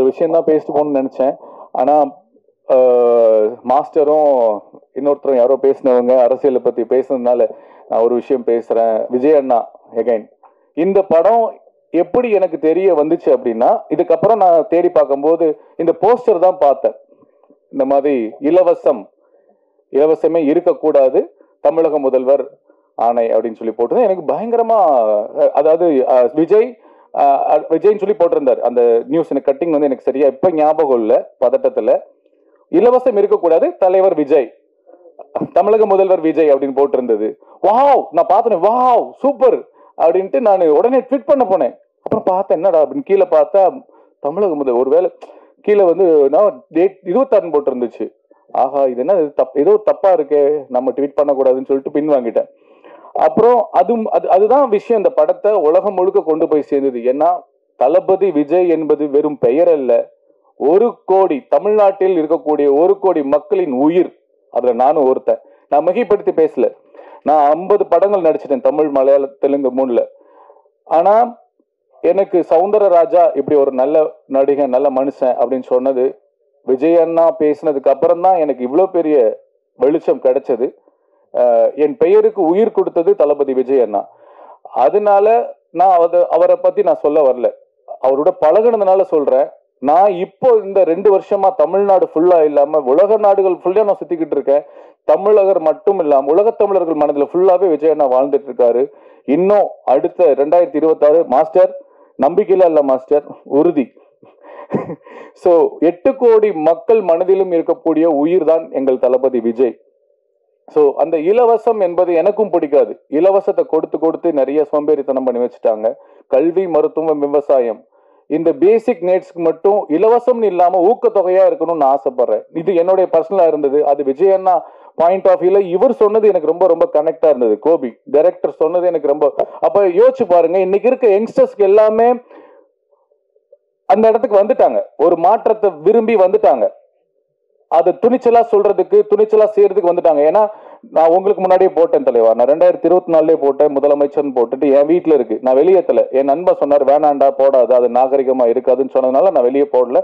விஷயம் தான் பேசிட்டு போகணும்னு நினைச்சேன். ஆனா மாஸ்டரும் இன்னொருத்தரும் யாரோ பேசினவங்க அரசியலை பத்தி பேசுனதுனால நான் ஒரு விஷயம் பேசுறேன். விஜய் அண்ணா எகைன், இந்த படம் எப்படி எனக்கு தெரிய வந்துச்சு அப்படின்னா, இதுக்கப்புறம் நான் தேடி பார்க்கும்போது இந்த போஸ்டர் தான் பார்த்தேன். இந்த மாதிரி இலவசமே இருக்கக்கூடாது, தமிழக முதல்வர் ஆணை அப்படின்னு சொல்லி போட்டு எனக்கு பயங்கரமா, அதாவது விஜய்ன்னு சொல்லி போட்டிருந்தார் அந்த நியூஸ். எனக்கு கட்டிங் வந்து எனக்கு சரியா இப்ப ஞாபகம் இல்லை, பதட்டத்துல. இலவசம் இருக்கக்கூடாது, தலைவர் விஜய், தமிழக முதல்வர் விஜய் அப்படின்னு போட்டிருந்தது. வாவ், நான் பார்த்தேன், வாவ் சூப்பர் அப்படின்ட்டு நான் உடனே ட்வீட் பண்ண போனேன். அப்புறம் பார்த்தேன் என்னடா அப்படின்னு கீழே பார்த்தா தமிழக முதல் ஒருவேளை கீழே வந்து நான் டேட் 26 போட்டு இருந்துச்சு. ஆஹா, இது என்ன ஏதோ தப்பா இருக்கு, நம்ம ட்வீட் பண்ணக்கூடாதுன்னு சொல்லிட்டு பின் வாங்கிட்டேன். அப்புறம் அதுதான் விஷயம், இந்த படத்தை உலகம் முழுக்க கொண்டு போய் சேர்ந்தது. ஏன்னா தளபதி விஜய் என்பது வெறும் பெயர் அல்ல, 1 கோடி தமிழ்நாட்டில் இருக்கக்கூடிய 1 கோடி மக்களின் உயிர். அதுல நானும் ஒருத்தன். நான் மிகைப்படுத்தி பேசல, நான் 50 படங்கள் நடிச்சிட்டேன், தமிழ் மலையாள தெலுங்கு 3ல. ஆனா எனக்கு சௌந்தரராஜா இப்படி ஒரு நல்ல நடிகன், நல்ல மனுஷன் அப்படின்னு சொன்னது விஜய் அண்ணா பேசினதுக்கு அப்புறம் தான் எனக்கு இவ்வளவு பெரிய வெளிச்சம் கிடைச்சது. என் பெயருக்கு உயிர் கொடுத்தது தளபதி விஜய் அண்ணா. அதனால நான் அவரை பத்தி நான் சொல்ல வரல, அவரோட பழகுனதுனால சொல்றேன். நான் இப்போ இந்த 2 வருஷமா தமிழ்நாடு ஃபுல்லா இல்லாம உலக நாடுகள் ஃபுல்லா நான் சுத்திக்கிட்டு இருக்கேன். தமிழகர் மட்டும் இல்லாம உலக தமிழர்கள் மனதில் ஃபுல்லாவே விஜய் அண்ணா வாழ்ந்துட்டு இருக்காரு. இன்னும் அடுத்த 2026 மாஸ்டர், நம்பிக்கையில இல்ல மாஸ்டர், உறுதி. சோ 8 கோடி மக்கள் மனதிலும் இருக்கக்கூடிய உயிர் தான் எங்கள் தளபதி விஜய். சோ அந்த இலவசம் என்பது எனக்கும் பிடிக்காது. இலவசத்தை கொடுத்து நிறைய சோம்பேறித்தனம் பண்ணி வச்சுட்டாங்க. கல்வி, மருத்துவம், விவசாயம், இந்த பேசிக் நீட்ஸ்க்கு மட்டும் இலவசம்னு இல்லாம ஊக்கத்தொகையா இருக்கணும்னு ஆசைப்படுறேன். இது என்னுடைய பர்சனலா இருந்தது. அது விஜய் அண்ணா பாயிண்ட் ஆஃப் வியூல இவர் சொன்னது எனக்கு ரொம்ப ரொம்ப கனெக்டா இருந்தது. கோபி டைரக்டர் சொன்னது எனக்கு ரொம்ப, அப்ப யோசிச்சு பாருங்க, இன்னைக்கு இருக்க யங்ஸ்டர்ஸ்க்கு எல்லாமே அந்த இடத்துக்கு வந்துட்டாங்க, ஒரு மாற்றத்தை விரும்பி வந்துட்டாங்க, அதை துணிச்சலா சொல்றதுக்கு, துணிச்சலா செய்யறதுக்கு வந்துட்டாங்க. ஏன்னா நான் உங்களுக்கு முன்னாடியே போட்டேன் தலைவா, நான் 2024 போட்டேன், முதலமைச்சர் போட்டுட்டு என் வீட்டுல இருக்கு, நான் வெளியேற்றல. என் நண்பர் சொன்னார் வேணாண்டா போடாது, அது நாகரிகமா இருக்காதுன்னு சொன்னதுனால நான் வெளியே போடல.